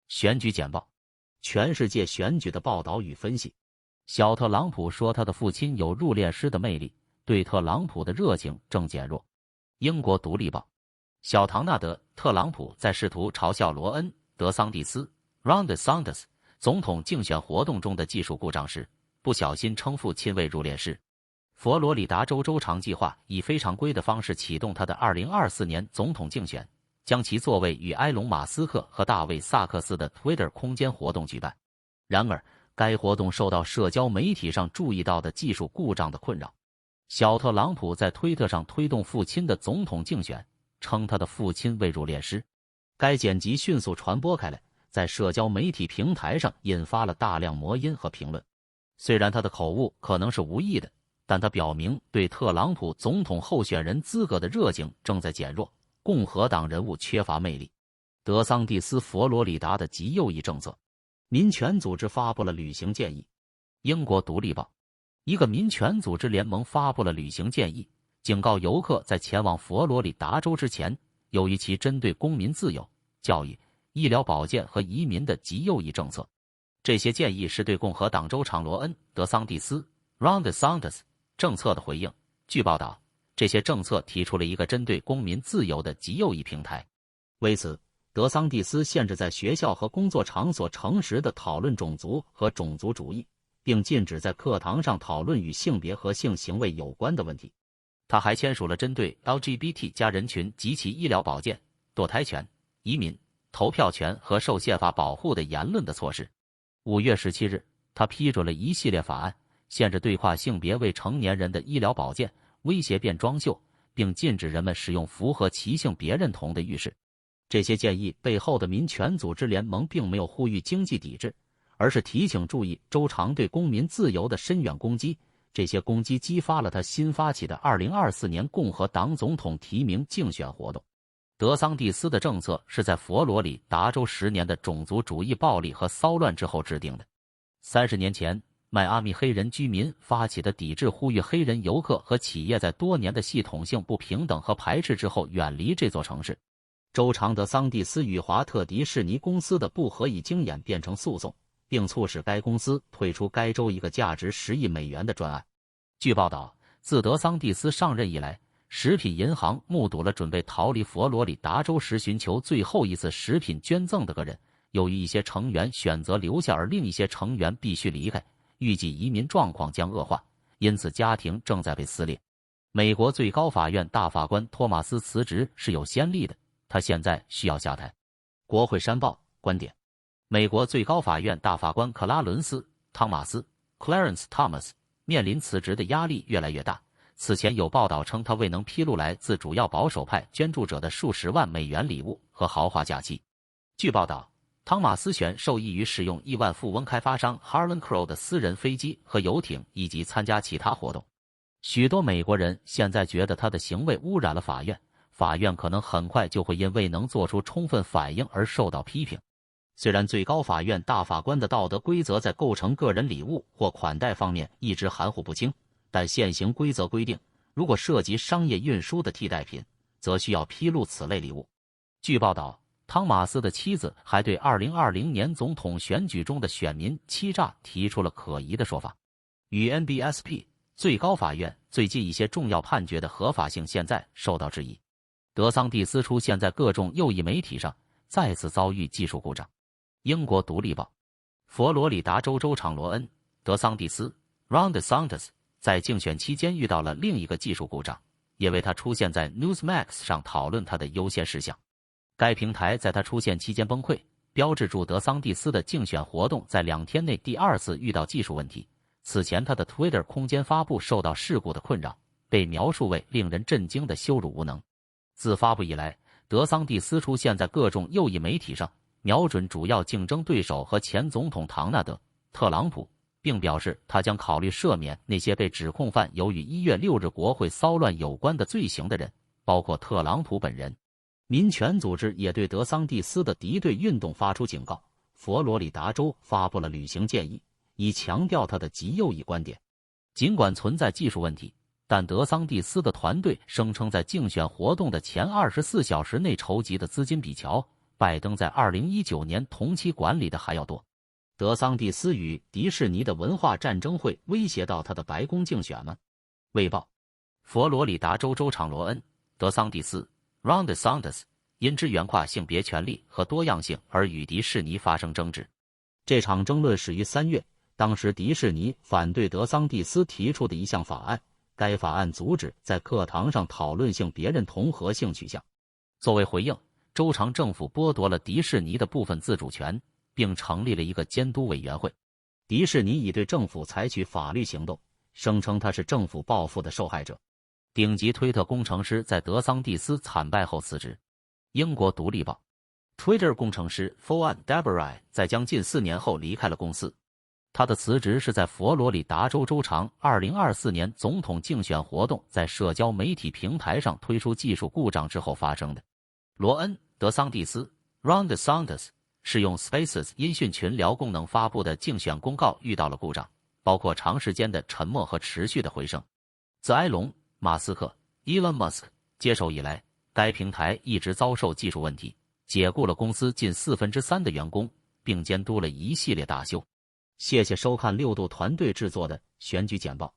选举简报，全世界选举的报道与分析。小特朗普说他的父亲有入殓师的魅力，对特朗普的热情正减弱。英国独立报，小唐纳德·特朗普在试图嘲笑罗恩·德桑蒂斯 （Ron DeSantis） 总统竞选活动中的技术故障时，不小心称父亲为入殓师。佛罗里达州州长计划以非常规的方式启动他的2024年总统竞选，将其作为与埃隆·马斯克和大卫·萨克斯的 Twitter 空间活动举办。然而，该活动受到社交媒体上注意到的技术故障的困扰。小特朗普在推特上推动父亲的总统竞选，称他的父亲为入殓师。该剪辑迅速传播开来，在社交媒体平台上引发了大量魔音和评论。虽然他的口误可能是无意的，但他表明对特朗普总统候选人资格的热情正在减弱，共和党人物缺乏魅力。德桑蒂斯佛罗里达的极右翼政策，民权组织发布了旅行建议。英国独立报，一个民权组织联盟发布了旅行建议，警告游客在前往佛罗里达州之前，由于其针对公民自由、教育、医疗保健和移民的极右翼政策。这些建议是对共和党州长罗恩·德桑蒂斯 （Ron DeSantis） 政策的回应。据报道，这些政策提出了一个针对公民自由的极右翼平台。为此，德桑蒂斯限制在学校和工作场所诚实地讨论种族和种族主义，并禁止在课堂上讨论与性别和性行为有关的问题。他还签署了针对 LGBT 加人群及其医疗保健、堕胎权、移民、投票权和受宪法保护的言论的措施。5月17日，他批准了一系列法案，限制对跨性别未成年人的医疗保健，威胁变装秀，并禁止人们使用符合其性别认同的浴室。这些建议背后的民权组织联盟并没有呼吁经济抵制，而是提醒注意州长对公民自由的深远攻击。这些攻击激发了他新发起的2024年共和党总统提名竞选活动。德桑蒂斯的政策是在佛罗里达州10年的种族主义暴力和骚乱之后制定的。30年前，迈阿密黑人居民发起的抵制呼吁黑人游客和企业在多年的系统性不平等和排斥之后远离这座城市。州长德桑蒂斯与华特迪士尼公司的不和议经演变成诉讼，并促使该公司退出该州一个价值10亿美元的专案。据报道，自德桑蒂斯上任以来，食品银行目睹了准备逃离佛罗里达州时寻求最后一次食品捐赠的个人。由于一些成员选择留下，而另一些成员必须离开，预计移民状况将恶化，因此家庭正在被撕裂。美国最高法院大法官托马斯辞职是有先例的，他现在需要下台。国会山报观点：美国最高法院大法官克拉伦斯·汤马斯 （Clarence Thomas） 面临辞职的压力越来越大。此前有报道称，他未能披露来自主要保守派捐助者的数十万美元礼物和豪华假期。据报道，汤马斯选受益于使用亿万富翁开发商 Harlan Crow 的私人飞机和游艇，以及参加其他活动。许多美国人现在觉得他的行为污染了法院，法院可能很快就会因未能做出充分反应而受到批评。虽然最高法院大法官的道德规则在构成个人礼物或款待方面一直含糊不清，但现行规则规定，如果涉及商业运输的替代品，则需要披露此类礼物。据报道，汤马斯的妻子还对2020年总统选举中的选民欺诈提出了可疑的说法。与 NBSP 最高法院最近一些重要判决的合法性现在受到质疑。德桑蒂斯出现在各种右翼媒体上，再次遭遇技术故障。英国独立报，佛罗里达州州长罗恩·德桑蒂斯 （Ron DeSantis） 在竞选期间遇到了另一个技术故障，因为他出现在 Newsmax 上讨论他的优先事项。该平台在他出现期间崩溃，标志住德桑蒂斯的竞选活动在2天内第2次遇到技术问题。此前他的 Twitter 空间发布受到事故的困扰，被描述为令人震惊的羞辱无能。自发布以来，德桑蒂斯出现在各种右翼媒体上，瞄准主要竞争对手和前总统唐纳德·特朗普，并表示他将考虑赦免那些被指控犯有与1月6日国会骚乱有关的罪行的人，包括特朗普本人。民权组织也对德桑蒂斯的敌对运动发出警告。佛罗里达州发布了旅行建议，以强调他的极右翼观点。尽管存在技术问题，但德桑蒂斯的团队声称在竞选活动的前24小时内筹集的资金比乔拜登在2019年同期管理的还要多。德桑蒂斯与迪士尼的文化战争会威胁到他的白宫竞选吗？卫报，佛罗里达州州长罗恩·德桑蒂斯 （Ron DeSantis） 因支援跨性别权利和多样性而与迪士尼发生争执。这场争论始于3月，当时迪士尼反对德桑蒂斯提出的一项法案，该法案阻止在课堂上讨论性别认同和性取向。作为回应，州长政府剥夺了迪士尼的部分自主权，并成立了一个监督委员会。迪士尼已对政府采取法律行动，声称他是政府报复的受害者。顶级推特工程师在德桑蒂斯惨败后辞职。英国独立报 ，Twitter 工程师 Fouad Dabbari 在将近4年后离开了公司。他的辞职是在佛罗里达州州长2024年总统竞选活动在社交媒体平台上推出技术故障之后发生的。罗恩·德桑蒂斯 （Ron DeSantis） 是用 Spaces 音讯群聊功能发布的竞选公告遇到了故障，包括长时间的沉默和持续的回声。自埃隆·马斯克 （Elon Musk） 接手以来，该平台一直遭受技术问题，解雇了公司近3%的员工，并监督了一系列大修。谢谢收看6度团队制作的选举简报。